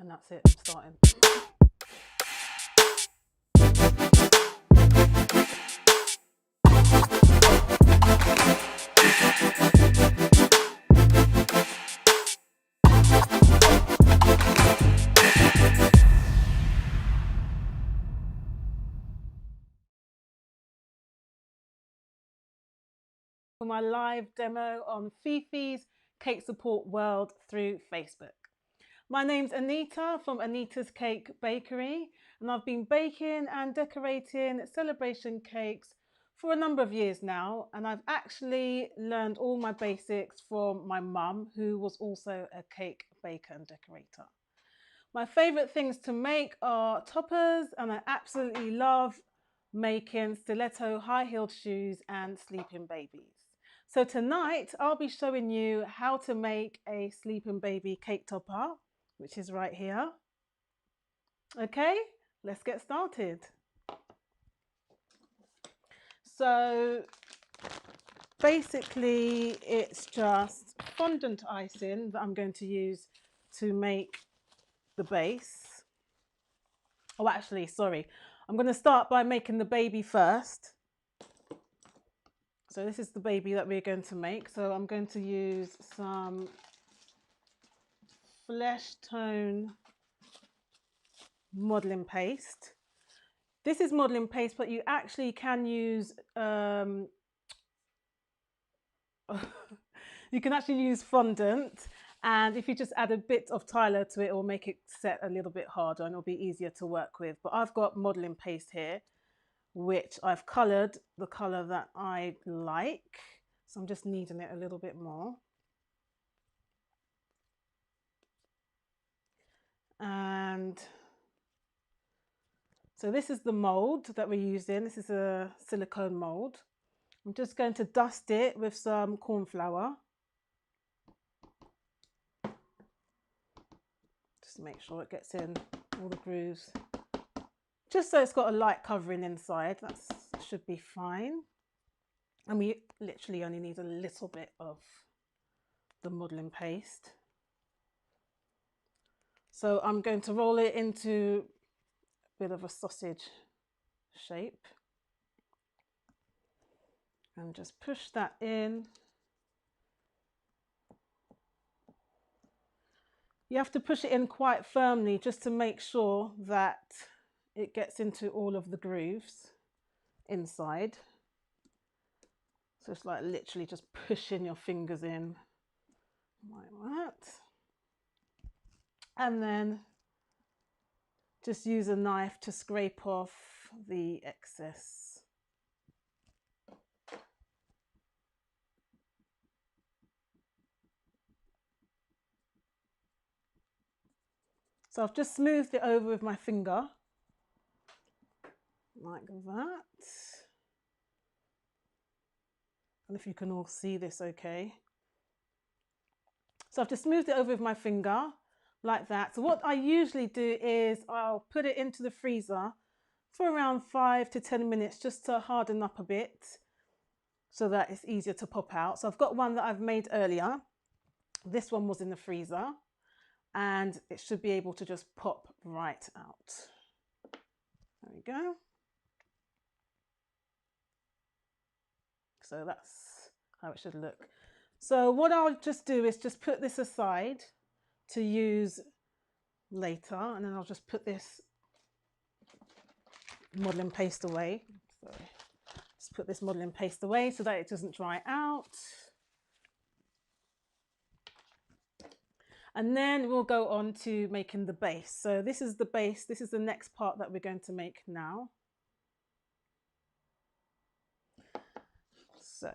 And that's it, I'm starting. For my live demo on Fifi's Cake Support World through Facebook. My name's Anita from Anita's Cake Bakery, and I've been baking and decorating celebration cakes for a number of years now, and I've actually learned all my basics from my mum, who was also a cake baker and decorator. My favourite things to make are toppers, and I absolutely love making stiletto high-heeled shoes and sleeping babies. So tonight I'll be showing you how to make a sleeping baby cake topper, which is right here. Okay, let's get started. So basically it's just fondant icing that I'm going to use to make the base. Oh, actually, sorry. I'm going to start by making the baby first. So this is the baby that we're going to make. So I'm going to use some flesh tone modeling paste. This is modeling paste, but you actually can use you can actually use fondant, and if you just add a bit of Tyler to it, it will make it set a little bit harder and it'll be easier to work with. But I've got modeling paste here, which I've coloured the colour that I like. So I'm just kneading it a little bit more. And so this is the mould that we're using. This is a silicone mould. I'm just going to dust it with some corn flour. Just to make sure it gets in all the grooves. Just so it's got a light covering inside, that should be fine. And we literally only need a little bit of the modelling paste. So I'm going to roll it into a bit of a sausage shape. And just push that in. You have to push it in quite firmly just to make sure that it gets into all of the grooves inside. So it's like literally just pushing your fingers in like that. And then just use a knife to scrape off the excess. So I've just smoothed it over with my finger, like that. And if you can all see this okay. So I've just smoothed it over with my finger, like that. So what I usually do is I'll put it into the freezer for around 5 to 10 minutes just to harden up a bit so that it's easier to pop out. So I've got one that I've made earlier. This one was in the freezer and it should be able to just pop right out. There we go. So that's how it should look. So what I'll just do is just put this aside to use later, and then I'll just put this modelling paste away. Sorry. Just put this modelling paste away so that it doesn't dry out. And then we'll go on to making the base. So this is the base. This is the next part that we're going to make now. So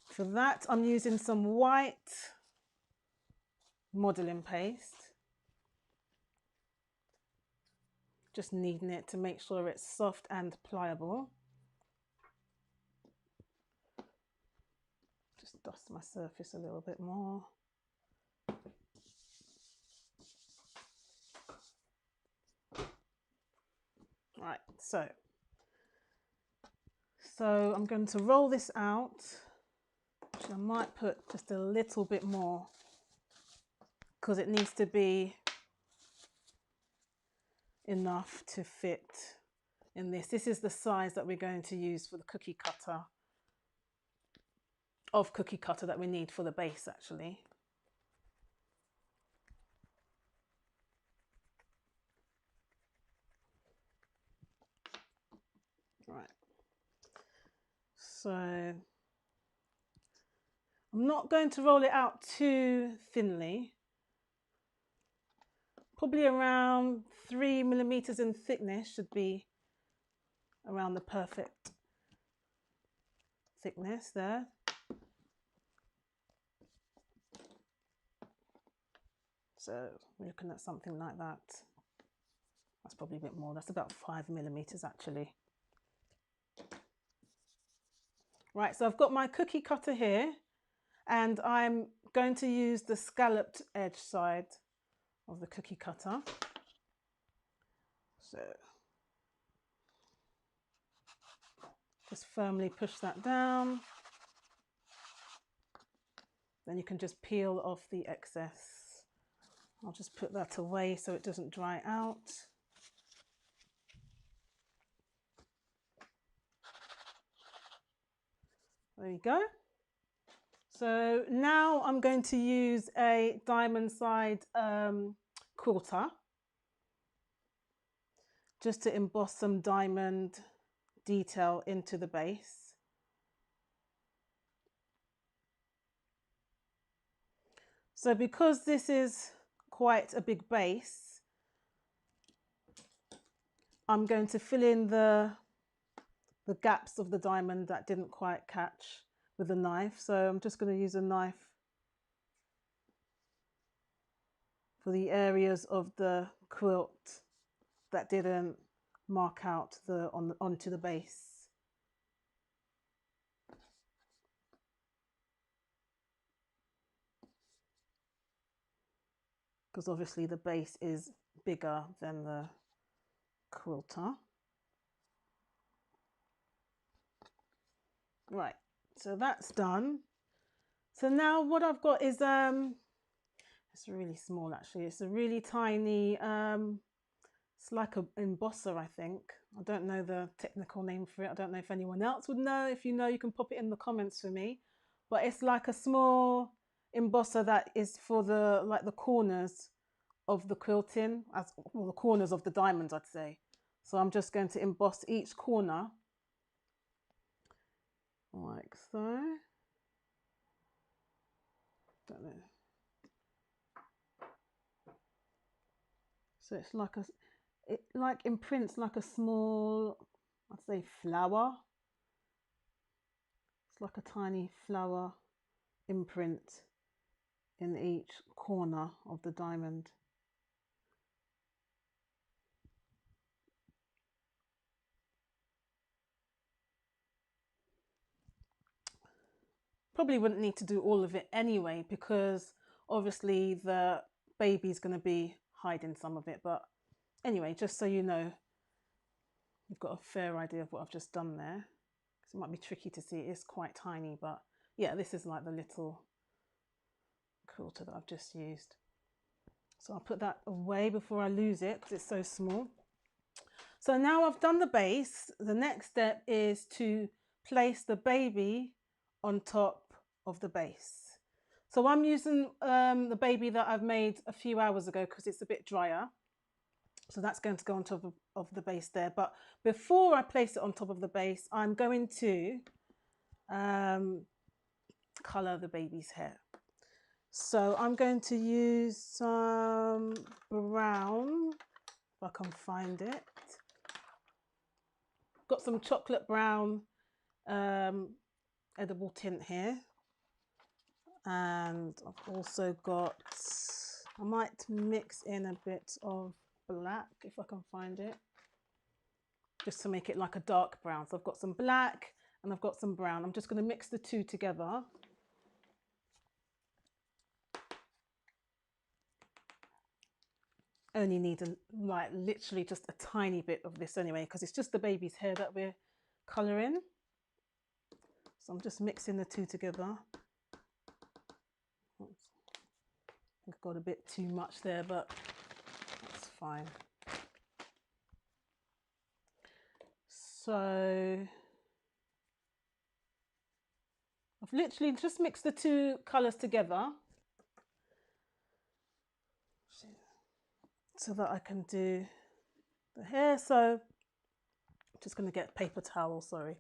for that, I'm using some white modelling paste. Just kneading it to make sure it's soft and pliable. Just dust my surface a little bit more. Right, so I'm going to roll this out. Actually, I might put just a little bit more because it needs to be enough to fit in this. This is the size that we're going to use for the cookie cutter, that we need for the base actually. Right. So I'm not going to roll it out too thinly. Probably around 3 millimeters in thickness should be around the perfect thickness there. So we're looking at something like that. That's probably a bit more. That's about 5 millimeters actually. Right, so I've got my cookie cutter here and I'm going to use the scalloped edge side of the cookie cutter. So just firmly push that down. Then you can just peel off the excess. I'll just put that away so it doesn't dry out. There you go. So now I'm going to use a diamond side quilter just to emboss some diamond detail into the base. So because this is quite a big base, I'm going to fill in the gaps of the diamond that didn't quite catch with a knife. So I'm just going to use a knife for the areas of the quilt that didn't mark out onto the base. Because obviously the base is bigger than the quilter. Right, so that's done. So now what I've got is it's really small actually. It's a really tiny it's like an embosser, I think. I don't know the technical name for it. I don't know if anyone else would know. If you know, you can pop it in the comments for me. But it's like a small embosser that is for the corners of the quilting, well, the corners of the diamonds, I'd say. So I'm just going to emboss each corner like so. Don't know. So it's like it like imprints like a small, I'd say, flower. It's like a tiny flower imprint in each corner of the diamond. Probably wouldn't need to do all of it anyway, because obviously the baby's going to be hiding some of it. But anyway, just so you know, you've got a fair idea of what I've just done there. Because it might be tricky to see, it is quite tiny, but yeah, this is like the little quilter that I've just used. So I'll put that away before I lose it because it's so small. So now I've done the base, the next step is to place the baby on top of the base. So I'm using the baby that I've made a few hours ago because it's a bit drier. So that's going to go on top of the base there. But before I place it on top of the base, I'm going to colour the baby's hair. So I'm going to use some brown, if I can find it. Got some chocolate brown edible tint here. And I've also got, I might mix in a bit of black if I can find it, just to make it like a dark brown. So I've got some black and I've got some brown. I'm just going to mix the two together. Only need like literally just a tiny bit of this anyway, because it's just the baby's hair that we're colouring. So I'm just mixing the two together. I've got a bit too much there, but that's fine. So I've literally just mixed the two colours together so that I can do the hair. So I'm just going to get a paper towel, sorry.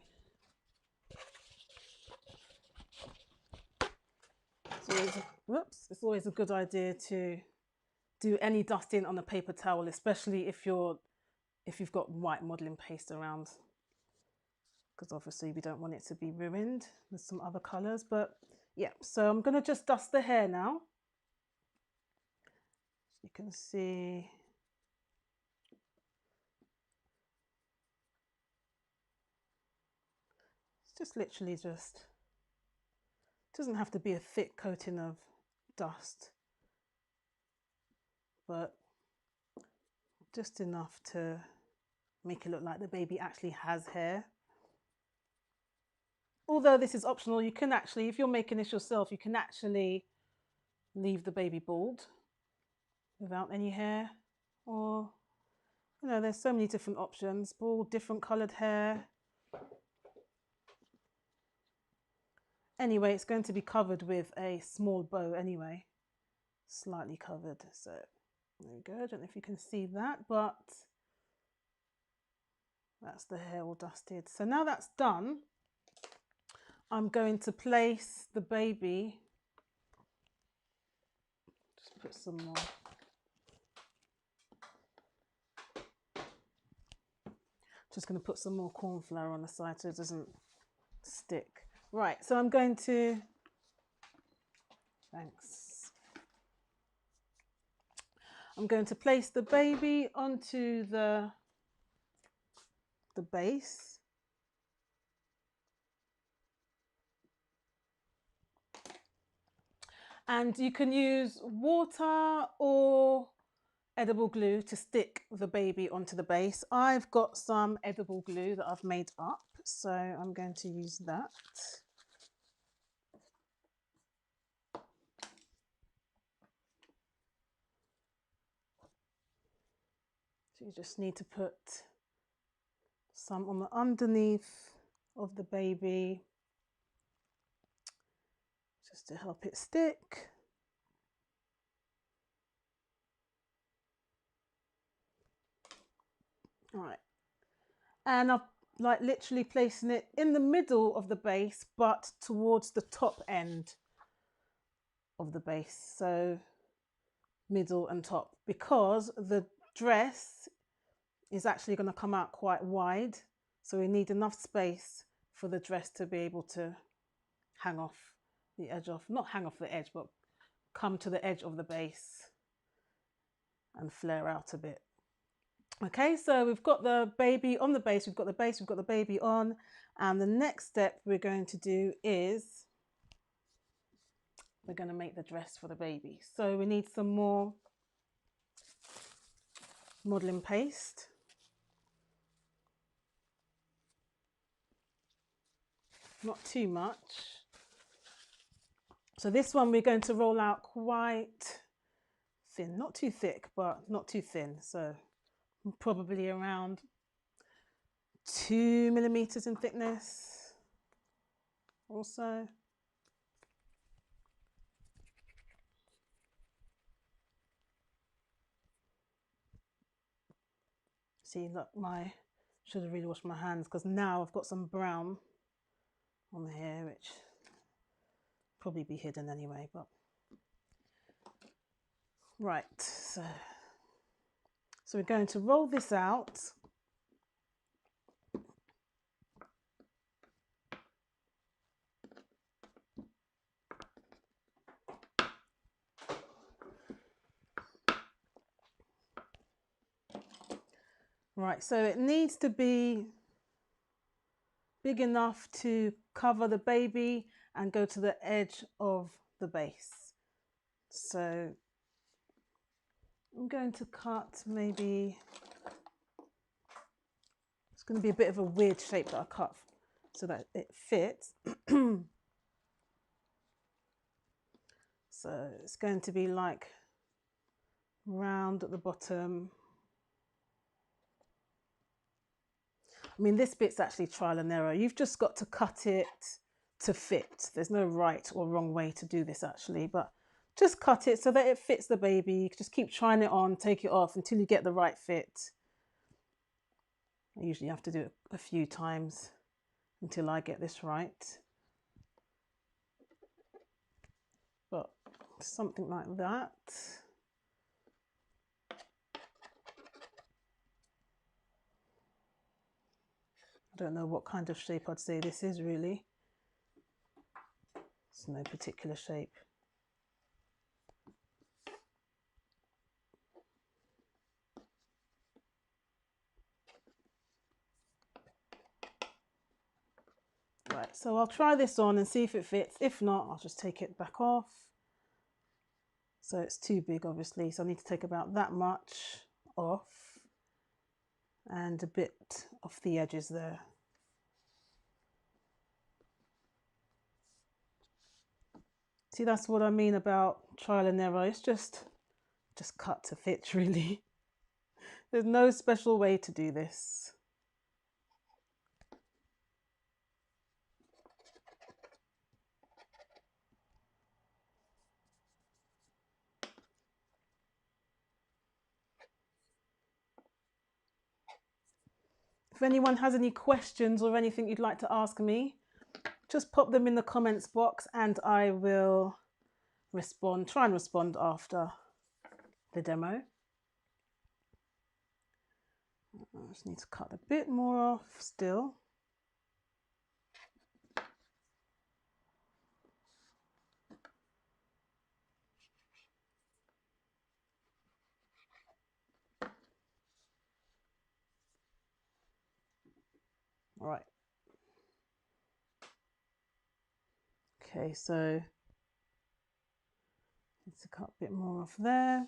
It's always a good idea to do any dusting on a paper towel, especially if you've got white modelling paste around, because obviously we don't want it to be ruined with some other colours. But yeah, so I'm going to just dust the hair now. You can see it's just literally just, it doesn't have to be a thick coating of dust, but just enough to make it look like the baby actually has hair. Although this is optional, you can actually, if you're making this yourself, you can actually leave the baby bald without any hair, or, you know, there's so many different options. Bald, different coloured hair. Anyway, it's going to be covered with a small bow anyway, slightly covered. So there we go. I don't know if you can see that, but that's the hair all dusted. So now that's done, I'm going to place the baby. Just put some more. Just going to put some more corn flour on the side so it doesn't stick. Right, so I'm going to, I'm going to place the baby onto the base. And you can use water or edible glue to stick the baby onto the base. I've got some edible glue that I've made up, so I'm going to use that. So you just need to put some on the underneath of the baby, just to help it stick. All right, and I'm like literally placing it in the middle of the base, but towards the top end of the base, so middle and top, because the dress is actually going to come out quite wide, so we need enough space for the dress to be able to hang off the edge of, not hang off the edge, but come to the edge of the base and flare out a bit. Okay, so we've got the baby on the base, we've got the base, we've got the baby on, and the next step we're going to do is we're going to make the dress for the baby. So we need some more modelling paste. Not too much. So this one we're going to roll out quite thin, not too thick, but not too thin. So probably around 2 millimeters in thickness also. See, look, should have really washed my hands, because now I've got some brown on the hair, which probably be hidden anyway, but right, so we're going to roll this out. Right, so it needs to be big enough to cover the baby and go to the edge of the base. So I'm going to cut maybe, it's going to be a bit of a weird shape that I cut so that it fits. So it's going to be like round at the bottom. I mean, this bit's actually trial and error. You've just got to cut it to fit. There's no right or wrong way to do this actually, but just cut it so that it fits the baby. Just keep trying it on, take it off until you get the right fit. I usually have to do it a few times until I get this right. But something like that. I don't know what kind of shape I'd say this is really. It's no particular shape. Right, so I'll try this on and see if it fits. If not, I'll just take it back off. So it's too big, obviously, so I need to take about that much off and a bit off the edges there. See, that's what I mean about trial and error. It's just cut to fit, really. There's no special way to do this. If anyone has any questions or anything you'd like to ask me, just pop them in the comments box and I will respond, try and respond after the demo. I just need to cut a bit more off still. All right. Okay, so need to cut a bit more off there.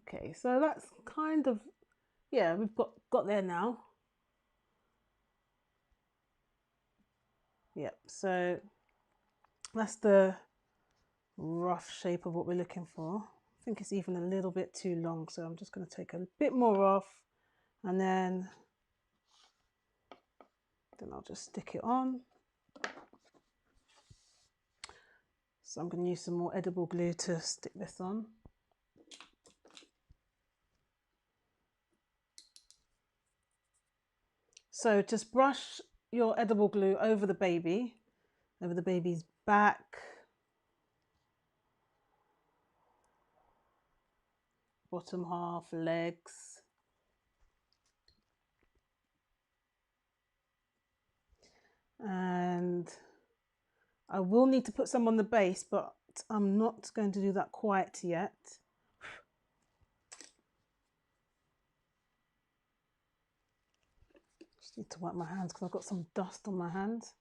Okay, so that's kind of, yeah, we've got there now. Yep, so that's the rough shape of what we're looking for. I think it's even a little bit too long, so I'm just going to take a bit more off and then I'll just stick it on. So I'm going to use some more edible glue to stick this on. So just brush your edible glue over the baby's back, bottom half, legs. And I will need to put some on the base, but I'm not going to do that quite yet. Just need to wipe my hands because I've got some dust on my hands.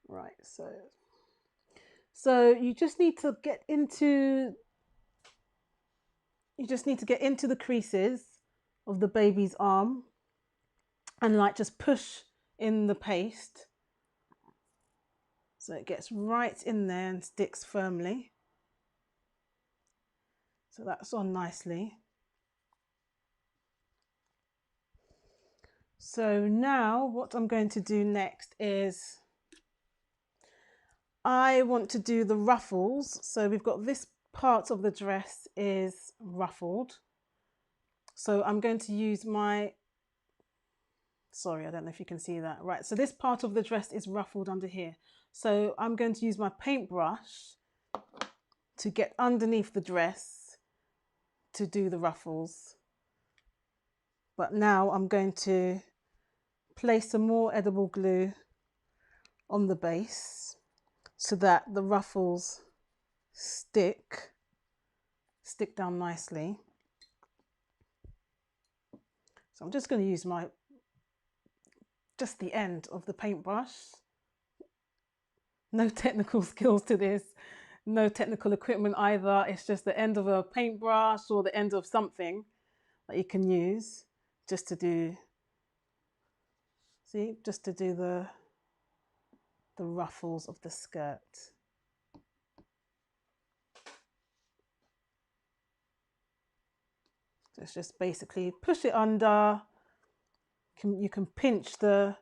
Right, so you just need to get into the creases of the baby's arm and like just push in the paste so it gets right in there and sticks firmly. So that's on nicely. So now what I'm going to do next is I want to do the ruffles. So we've got this part of the dress is ruffled. So I'm going to use my, sorry, I don't know if you can see that. Right, so this part of the dress is ruffled under here. So I'm going to use my paintbrush to get underneath the dress to do the ruffles. But now I'm going to place some more edible glue on the base so that the ruffles stick down nicely. So I'm just going to use just the end of the paintbrush. No technical skills to this, no technical equipment either. It's just the end of a paintbrush or the end of something that you can use just to do, see, just to do the ruffles of the skirt. So it's just basically push it under. You can pinch the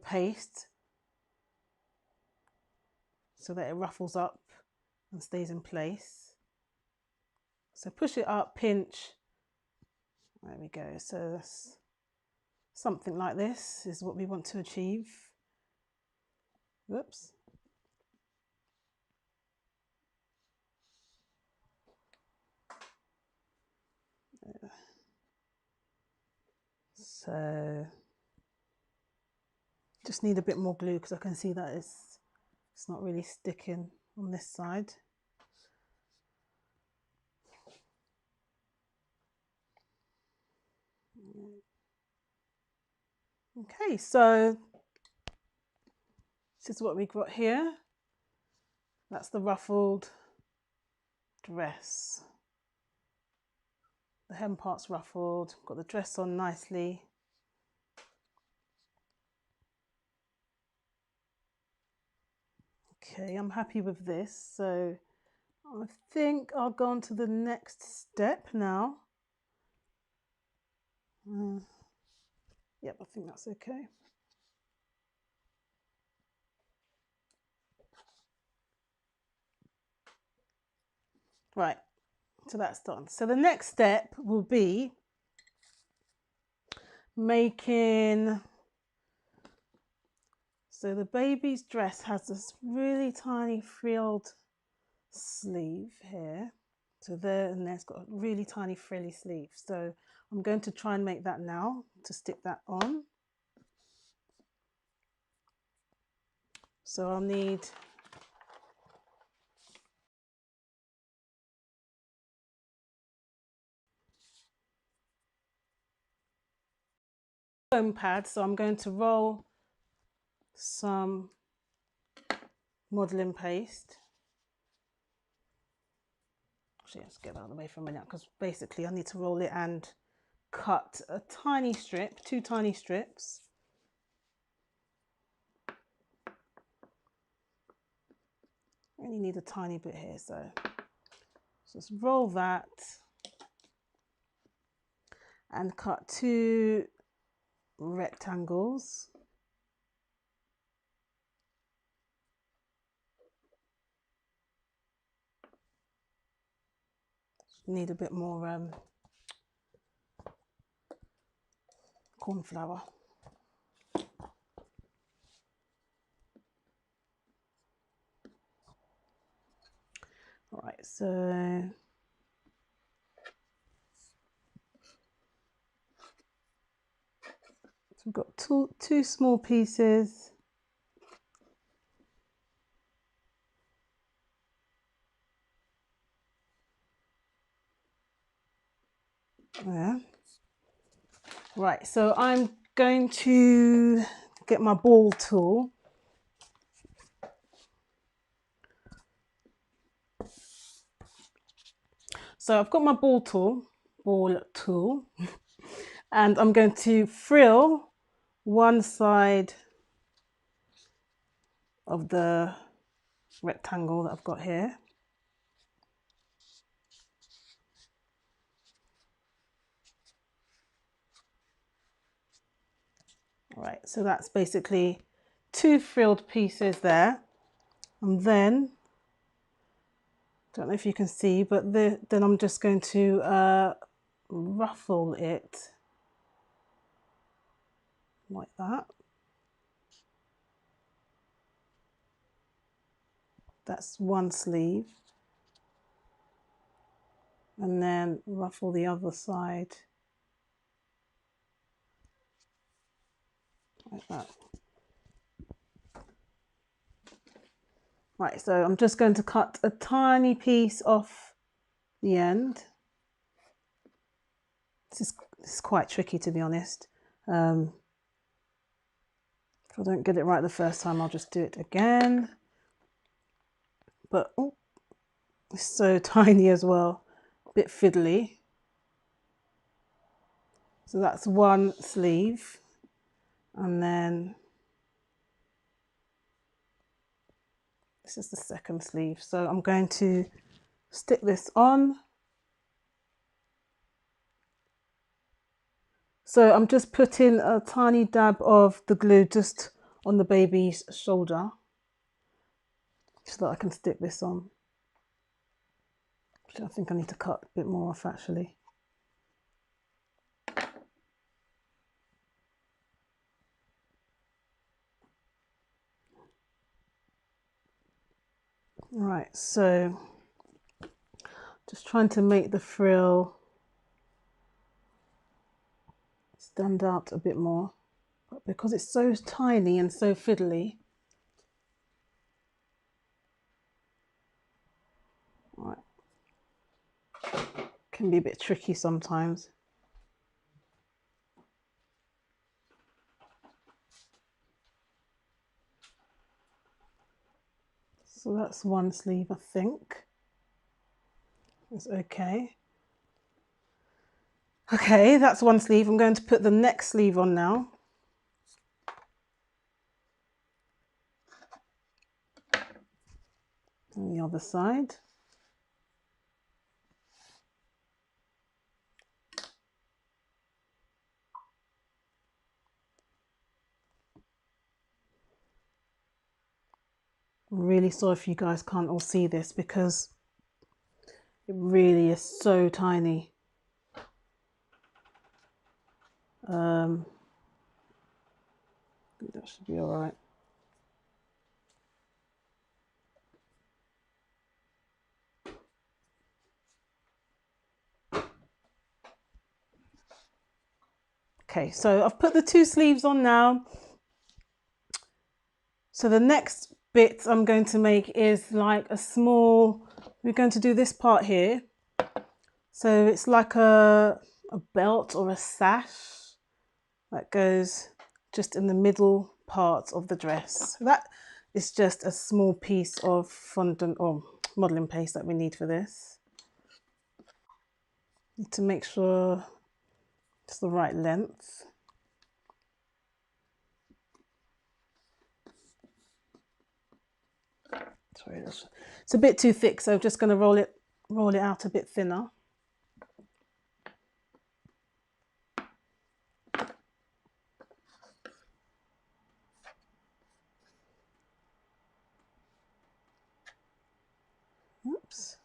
paste so that it ruffles up and stays in place. So push it up, pinch. There we go. So that's something like this is what we want to achieve. Whoops. So just need a bit more glue because I can see that it's not really sticking on this side. Okay, so this is what we've got here. That's the ruffled dress. The hem part's ruffled, got the dress on nicely. Okay, I'm happy with this. So I think I'll go on to the next step now. Yep, I think that's okay. Right, so that's done. So the next step will be making, so the baby's dress has this really tiny frilled sleeve here. So there and there's got a really tiny frilly sleeve. So I'm going to try and make that now to stick that on. So I'll need foam pad. So I'm going to roll some modelling paste. Actually, let's get out of the way for a minute because basically I need to roll it and cut a tiny strip, 2 tiny strips. I only need a tiny bit here, so just roll that and cut 2 rectangles. Need a bit more corn flour. All right, so we've got two small pieces. Yeah. Right, so I'm going to get my ball tool. So I've got my ball tool, and I'm going to frill one side of the rectangle that I've got here. All right, so that's basically 2 frilled pieces there. And then, don't know if you can see, but then I'm just going to ruffle it like that. That's one sleeve. And then ruffle the other side like that. Right, so I'm just going to cut a tiny piece off the end. This is quite tricky, to be honest. If I don't get it right the first time, I'll just do it again. But oh, it's so tiny as well, a bit fiddly. So that's one sleeve, and then this is the second sleeve. So I'm going to stick this on. So I'm just putting a tiny dab of the glue just on the baby's shoulder so that I can stick this on. I think I need to cut a bit more off actually. Right, so just trying to make the frill stand out a bit more, but because it's so tiny and so fiddly, right, can be a bit tricky sometimes. So that's one sleeve, I think. It's okay. Okay, that's one sleeve. I'm going to put the next sleeve on now. On the other side. I'm really sorry if you guys can't all see this because it really is so tiny. That should be all right. Okay, so I've put the two sleeves on now. So the next bit I'm going to make is like a small, we're going to do this part here. So it's like a belt or a sash that goes just in the middle part of the dress. That is just a small piece of fondant or modelling paste that we need for this. Need to make sure it's the right length. Sorry, it's a bit too thick, so I'm just going to roll it out a bit thinner. Oops.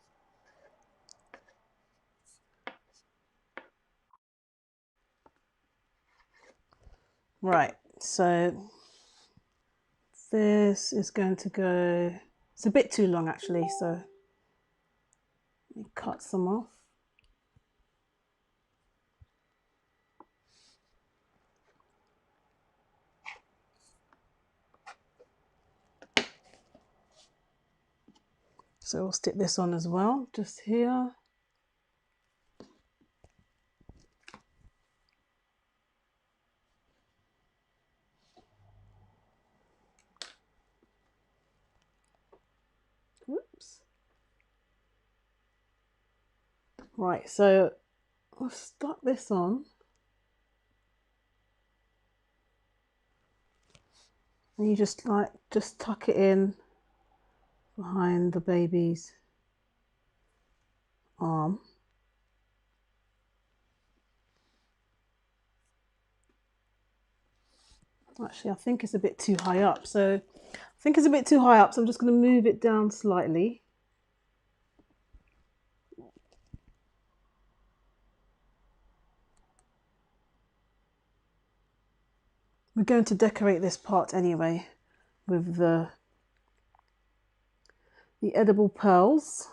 Right, so this is going to go, it's a bit too long actually, so let me cut some off. So we'll stick this on as well, just here. Whoops. Right, so I'll stuck this on. And you just tuck it in behind the baby's arm. Actually, I think it's a bit too high up. So I'm just going to move it down slightly. We're going to decorate this part anyway with the edible pearls.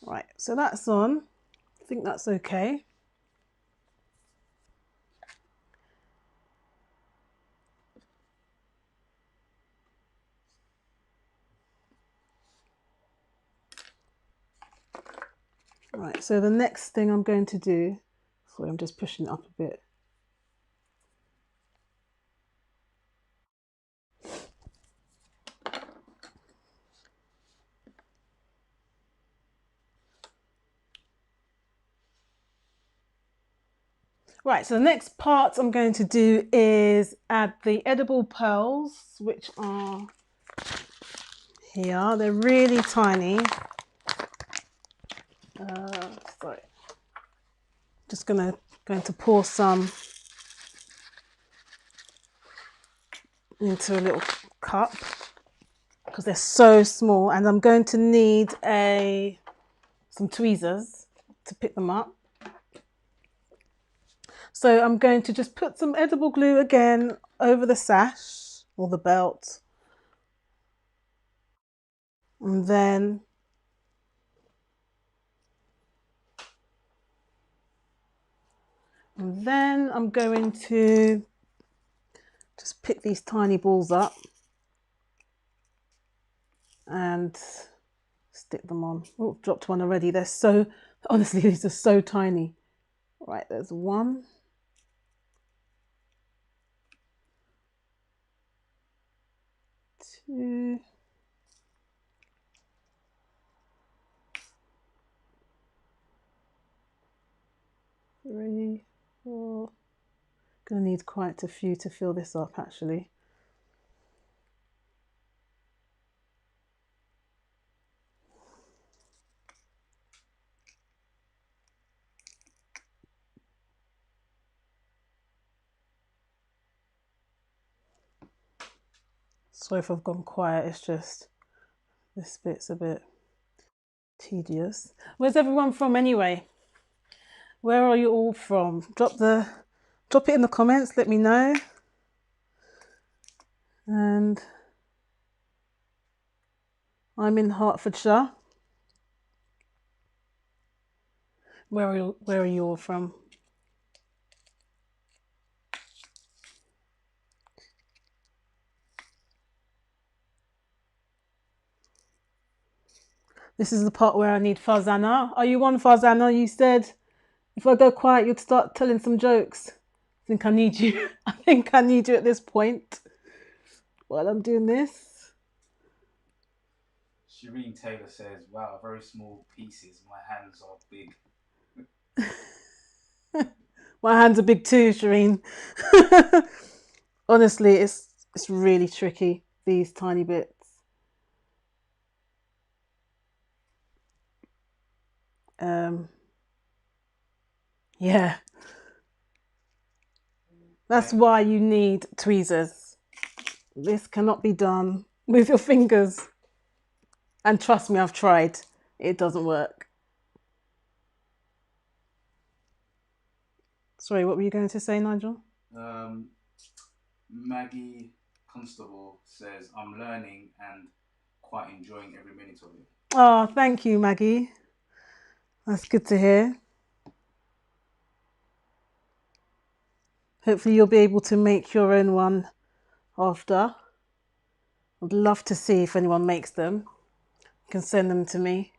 Right, so that's on. I think that's okay. Right, so the next thing I'm going to do, sorry, I'm just pushing it up a bit. Right, so the next part I'm going to do is add the edible pearls, which are here. They're really tiny. Sorry. Just going to pour some into a little cup because they're so small, and I'm going to need some tweezers to pick them up. So I'm going to just put some edible glue again over the sash or the belt, and then I'm going to just pick these tiny balls up and stick them on. Oh, dropped one already. They're so, honestly, these are so tiny. Right, there's one. Two. Three, four. Gonna need quite a few to fill this up actually. Sorry if I've gone quiet, it's just this bit's a bit tedious. Where's everyone from anyway? Where are you all from? Drop it in the comments, let me know. And I'm in Hertfordshire. Where are you all from? This is the part where I need Farzana. Are you on, Farzana? You said if I go quiet, you'd start telling some jokes. I think I need you. I think I need you at this point while I'm doing this. Shireen Taylor says, wow, very small pieces. My hands are big. My hands are big too, Shireen. Honestly, it's really tricky, these tiny bits. Yeah. That's why you need tweezers. This cannot be done with your fingers. And trust me, I've tried. It doesn't work. Sorry, what were you going to say, Nigel? Maggie Constable says, I'm learning and quite enjoying every minute of it. Oh, thank you, Maggie. That's good to hear. Hopefully you'll be able to make your own one after. I'd love to see if anyone makes them. You can send them to me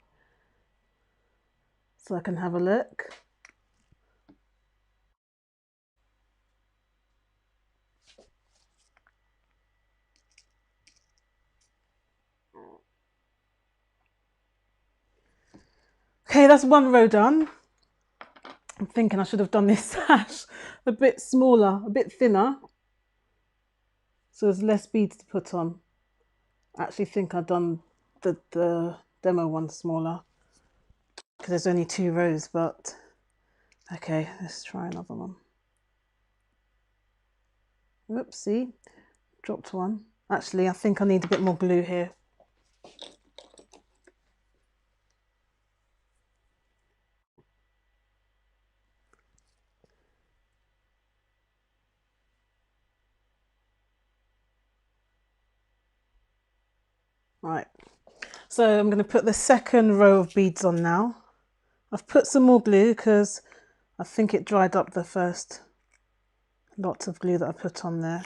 so I can have a look. Okay, that's one row done. I'm thinking I should have done this sash a bit smaller, a bit thinner, so there's less beads to put on. I actually think I've done the demo one smaller because there's only 2 rows, but okay, let's try another one. Whoopsie, dropped one. Actually, I think I need a bit more glue here. Right, so I'm going to put the second row of beads on now. I've put some more glue because I think it dried up the first lot of glue that I put on there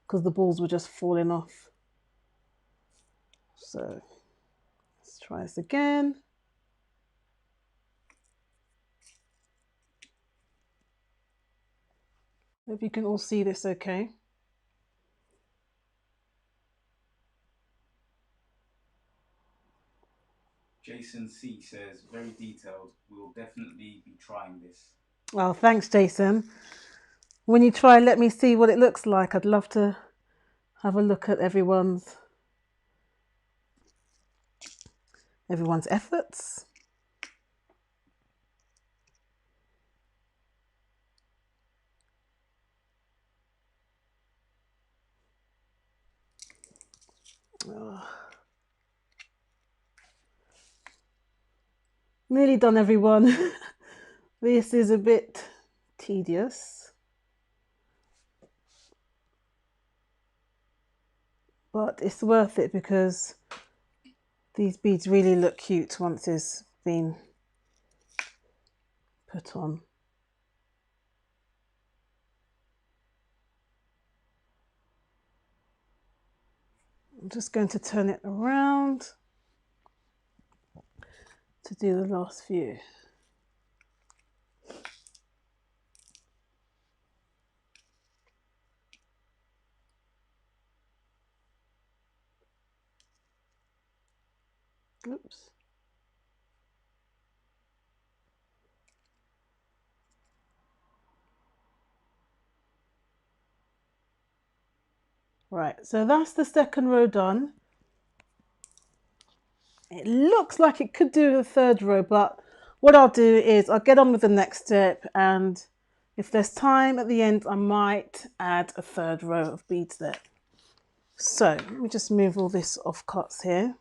because the balls were just falling off. So let's try this again. Hope you can all see this okay. Jason C says, very detailed. We will definitely be trying this. Oh, thanks, Jason. When you try, let me see what it looks like. I'd love to have a look at everyone's efforts. Oh. Nearly done, everyone. This is a bit tedious, but it's worth it because these beads really look cute once it's been put on. I'm just going to turn it around to do the last few. Oops. Right, so that's the second row done. It looks like it could do the third row, but what I'll do is I'll get on with the next step, and if there's time at the end, I might add a third row of beads there. So let me just move all this off cuts here.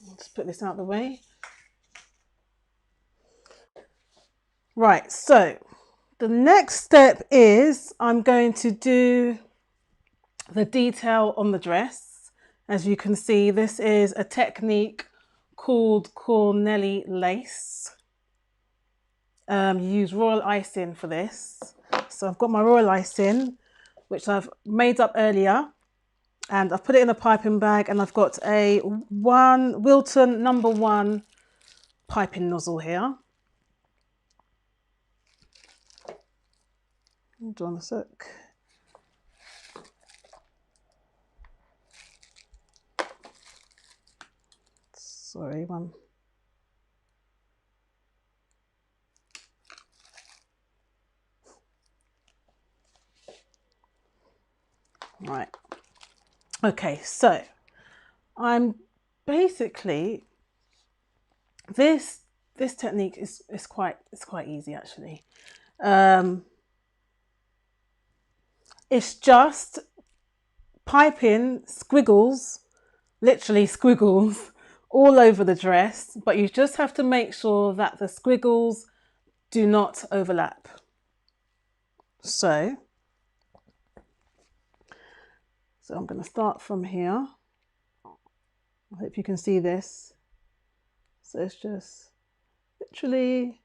I'll just put this out of the way. Right, so the next step is I'm going to do the detail on the dress. As you can see, this is a technique called Cornelli Lace. You use royal icing for this. So I've got my royal icing, which I've made up earlier, and I've put it in a piping bag, and I've got a Wilton #1 piping nozzle here. Hold on a sec. Sorry, one. Right. Okay, so I'm basically this technique is quite easy actually. It's just piping squiggles, literally squiggles, all over the dress, but you just have to make sure that the squiggles do not overlap. So I'm going to start from here. I hope you can see this. So it's just literally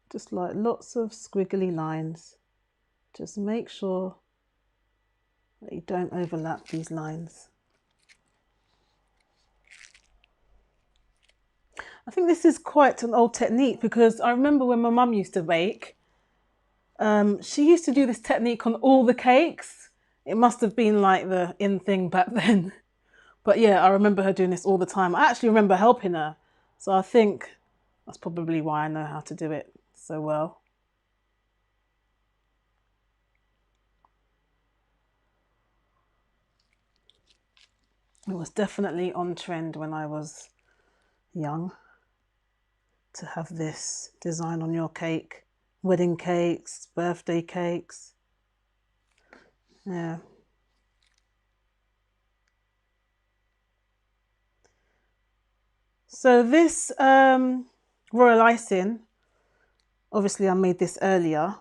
just like lots of squiggly lines. Just make sure that you don't overlap these lines. I think this is quite an old technique because I remember when my mum used to bake, she used to do this technique on all the cakes. It must have been like the in thing back then. But yeah, I remember her doing this all the time. I actually remember helping her. So I think that's probably why I know how to do it so well. It was definitely on trend when I was young to have this design on your cake. Wedding cakes, birthday cakes. Yeah. So this royal icing, obviously I made this earlier,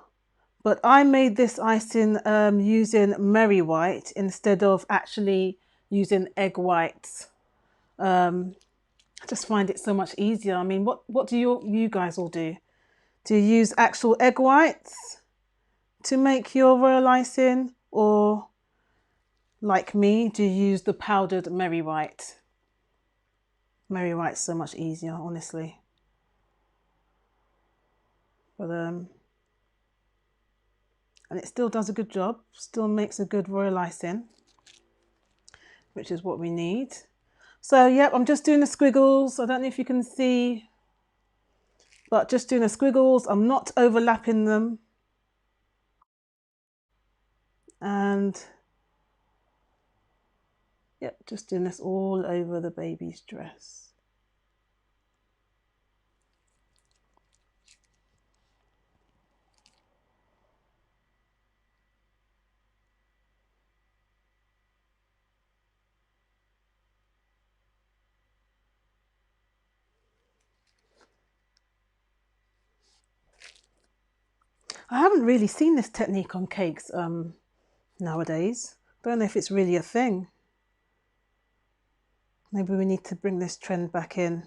but I made this icing using Merry White instead of actually using egg whites. I just find it so much easier. I mean, what do you guys all do? Do you use actual egg whites to make your royal icing, or like me, do you use the powdered Merry White? Merry White's so much easier, honestly. But And it still does a good job, still makes a good royal icing, which is what we need. So yep, I'm just doing the squiggles. I don't know if you can see, but just doing the squiggles. I'm not overlapping them. And yep, just doing this all over the baby's dress. I haven't really seen this technique on cakes nowadays. Don't know if it's really a thing. Maybe we need to bring this trend back in.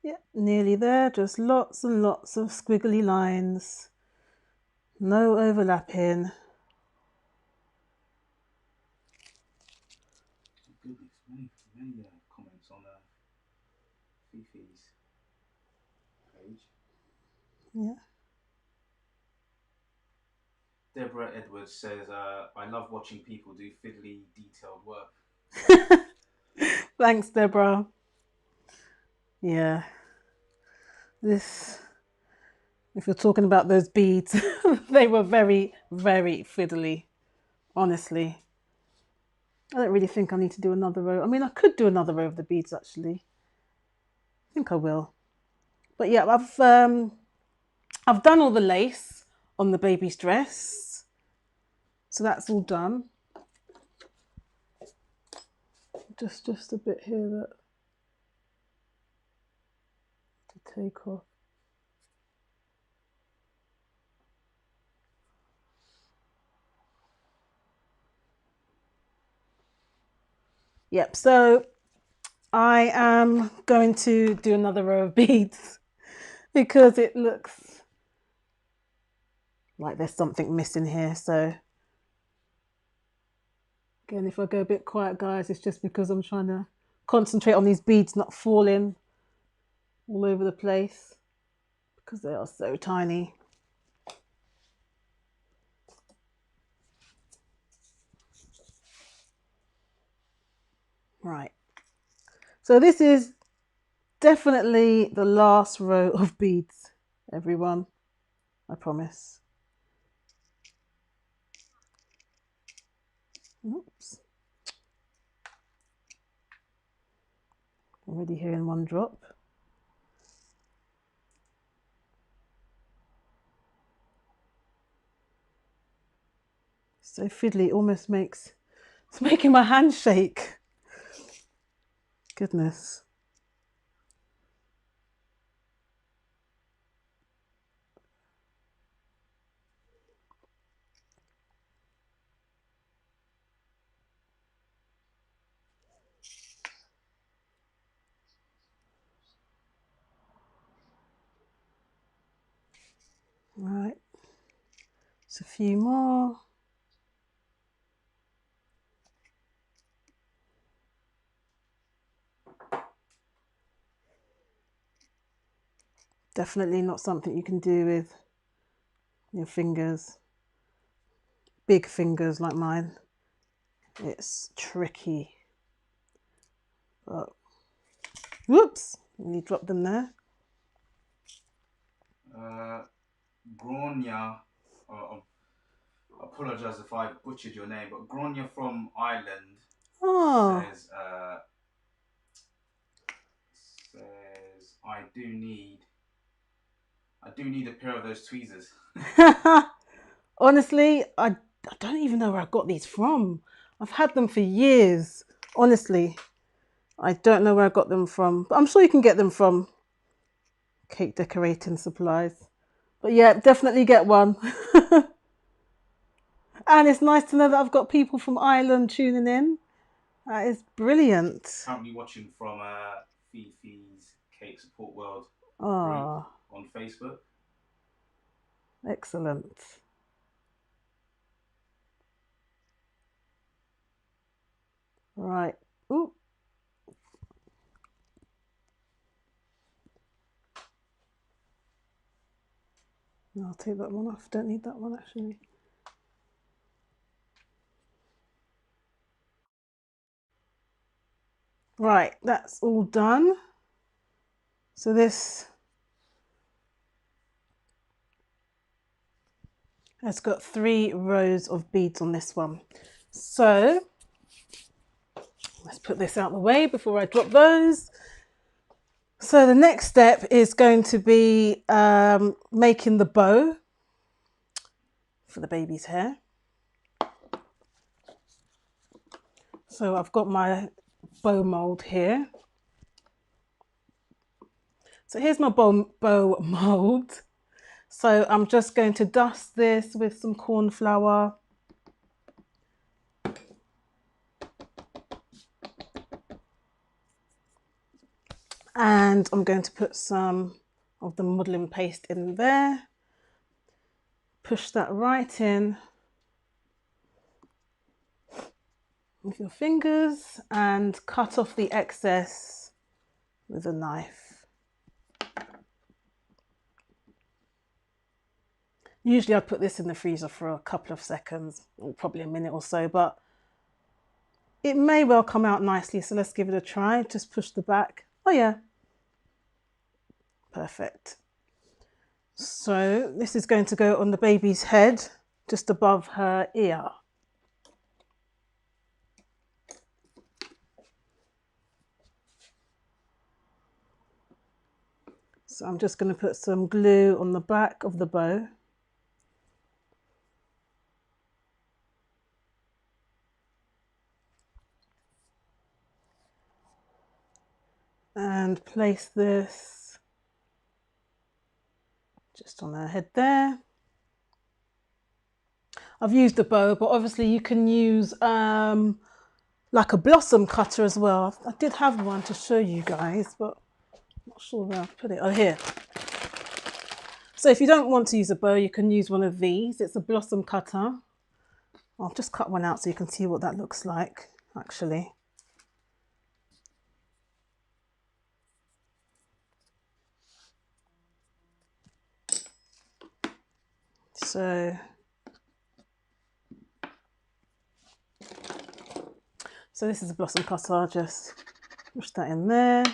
Yep, nearly there. Just lots and lots of squiggly lines. No overlapping. Goodness, many comments on Fifi's page. Yeah. Deborah Edwards says, I love watching people do fiddly, detailed work. Thanks, Deborah. Yeah. This, if you're talking about those beads, they were very, very fiddly, honestly. I don't really think I need to do another row. I mean, I could do another row of the beads, actually. I think I will. But yeah, I've done all the lace on the baby's dress. So that's all done. Just a bit here that to take off. Yep, so I am going to do another row of beads because it looks like there's something missing here. So again, if I go a bit quiet, guys, it's just because I'm trying to concentrate on these beads not falling all over the place because they are so tiny. Right, so this is definitely the last row of beads, everyone, I promise. Oops. Already here in one drop. So fiddly, almost makes, it's making my hand shake. Goodness. Right, just a few more. Definitely not something you can do with your fingers, big fingers like mine. It's tricky. But whoops, nearly dropped them there. Gronya, apologise if I butchered your name, but Gronya from Ireland says, I do need a pair of those tweezers. Honestly, I don't even know where I got these from. I've had them for years. Honestly, I don't know where I got them from, but I'm sure you can get them from cake decorating supplies. But yeah, definitely get one. And it's nice to know that I've got people from Ireland tuning in. That is brilliant. Currently watching from Fifi's Cake Support World Oh, on Facebook. excellent. Right. Ooh. I'll take that one off. Don't need that one actually. Right, that's all done. So this has got 3 rows of beads on this one. So let's put this out of the way before I drop those. So the next step is going to be making the bow for the baby's hair. So I've got my bow mold here. So here's my bow mold. So I'm just going to dust this with some corn flour. And I'm going to put some of the modelling paste in there. Push that right in with your fingers and cut off the excess with a knife. Usually I'd put this in the freezer for a couple of seconds, or probably a minute or so, but it may well come out nicely, so let's give it a try. Just push the back. Oh yeah, perfect. So this is going to go on the baby's head, just above her ear. So I'm just going to put some glue on the back of the bow. And place this just on her head there. I've used a bow, but obviously you can use like a blossom cutter as well. I did have one to show you guys, but I'm not sure where I've put it. Oh, here. So if you don't want to use a bow, you can use one of these. It's a blossom cutter. I'll just cut one out so you can see what that looks like, actually. So this is a blossom cutter. I'll just push that in there.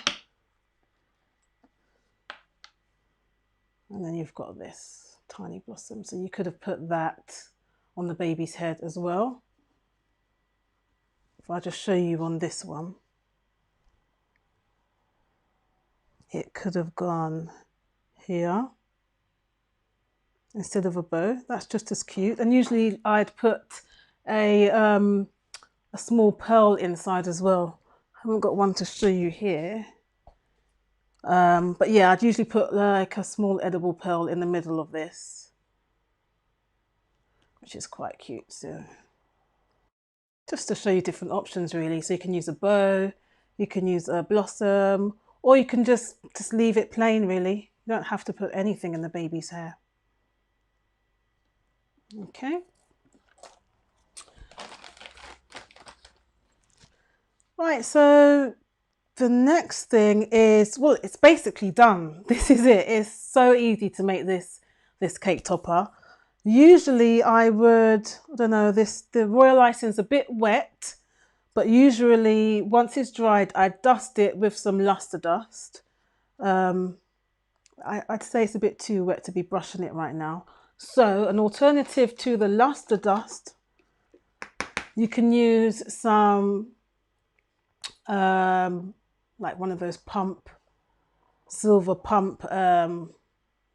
And then you've got this tiny blossom. So you could have put that on the baby's head as well. If I just show you on this one, it could have gone here instead of a bow. That's just as cute. And usually I'd put a small pearl inside as well. I haven't got one to show you here. But yeah, I'd usually put like a small edible pearl in the middle of this, which is quite cute. So just to show you different options really. So you can use a bow, you can use a blossom, or you can just leave it plain really. You don't have to put anything in the baby's hair. Okay. Right, so the next thing is, well, it's basically done. This is it. It's so easy to make this cake topper. Usually I would, I don't know, the royal icing is a bit wet, but usually once it's dried, I dust it with some luster dust. I'd say it's a bit too wet to be brushing it right now. So an alternative to the luster dust, you can use some like one of those silver pump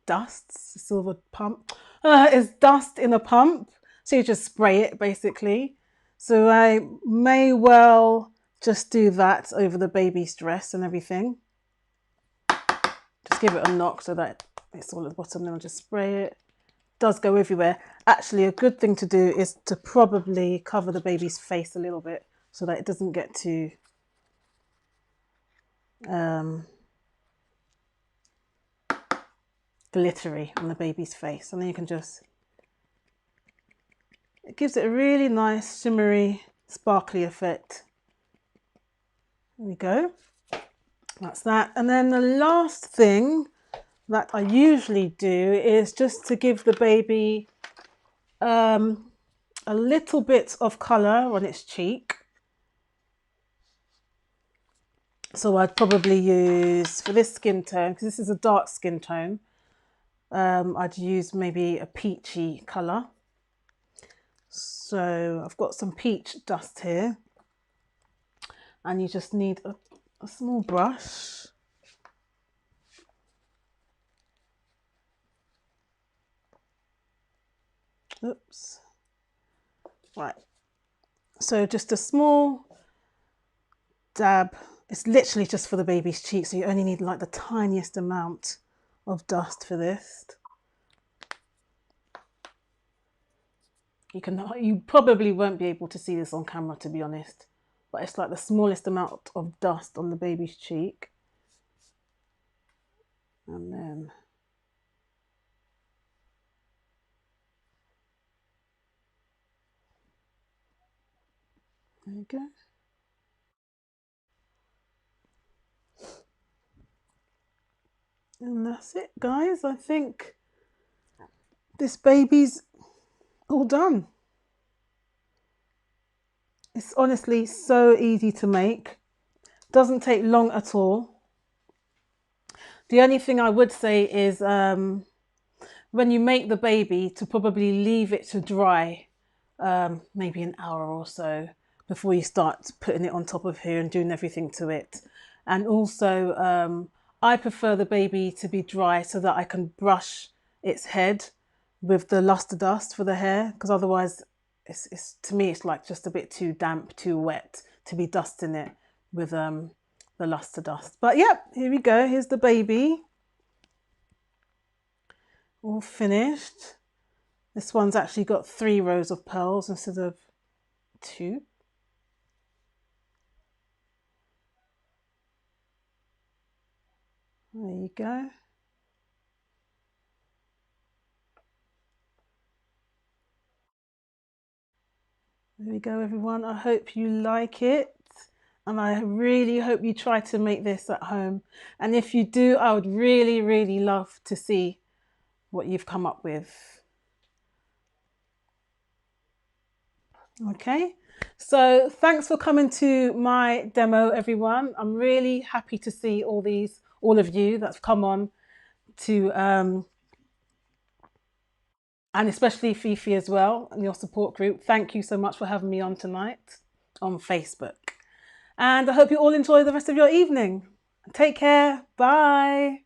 dusts. Silver pump is dust in a pump, so you just spray it basically. So I may well just do that over the baby's dress and everything. Just give it a knock so that it's all at the bottom, then I'll just spray it. It does go everywhere. Actually, a good thing to do is to probably cover the baby's face a little bit so that it doesn't get too glittery on the baby's face. And then you can just, it gives it a really nice shimmery, sparkly effect. There we go. That's that. And then the last thing that I usually do is just to give the baby a little bit of colour on its cheek. So I'd probably use, for this skin tone, because this is a dark skin tone, I'd use maybe a peachy colour. So I've got some peach dust here, and you just need a small brush. Oops. Right. So just a small dab. It's literally just for the baby's cheek, so you only need like the tiniest amount of dust for this. You probably won't be able to see this on camera, to be honest, but it's like the smallest amount of dust on the baby's cheek. And then there you go. And that's it, guys. I think this baby's all done. It's honestly so easy to make. Doesn't take long at all. The only thing I would say is when you make the baby, to probably leave it to dry maybe an hour or so before you start putting it on top of here and doing everything to it. And also I prefer the baby to be dry so that I can brush its head with the luster dust for the hair, because otherwise it's to me it's like just a bit too damp, too wet to be dusting it with the luster dust. But yep, here we go. Here's the baby all finished. This one's actually got 3 rows of pearls instead of 2. There you go. There we go, everyone. I hope you like it. And I really hope you try to make this at home. And if you do, I would really, really love to see what you've come up with. Okay, so thanks for coming to my demo, everyone. I'm really happy to see all of you that's come on to, and especially Fifi as well, and your support group. Thank you so much for having me on tonight on Facebook. And I hope you all enjoy the rest of your evening. Take care. Bye.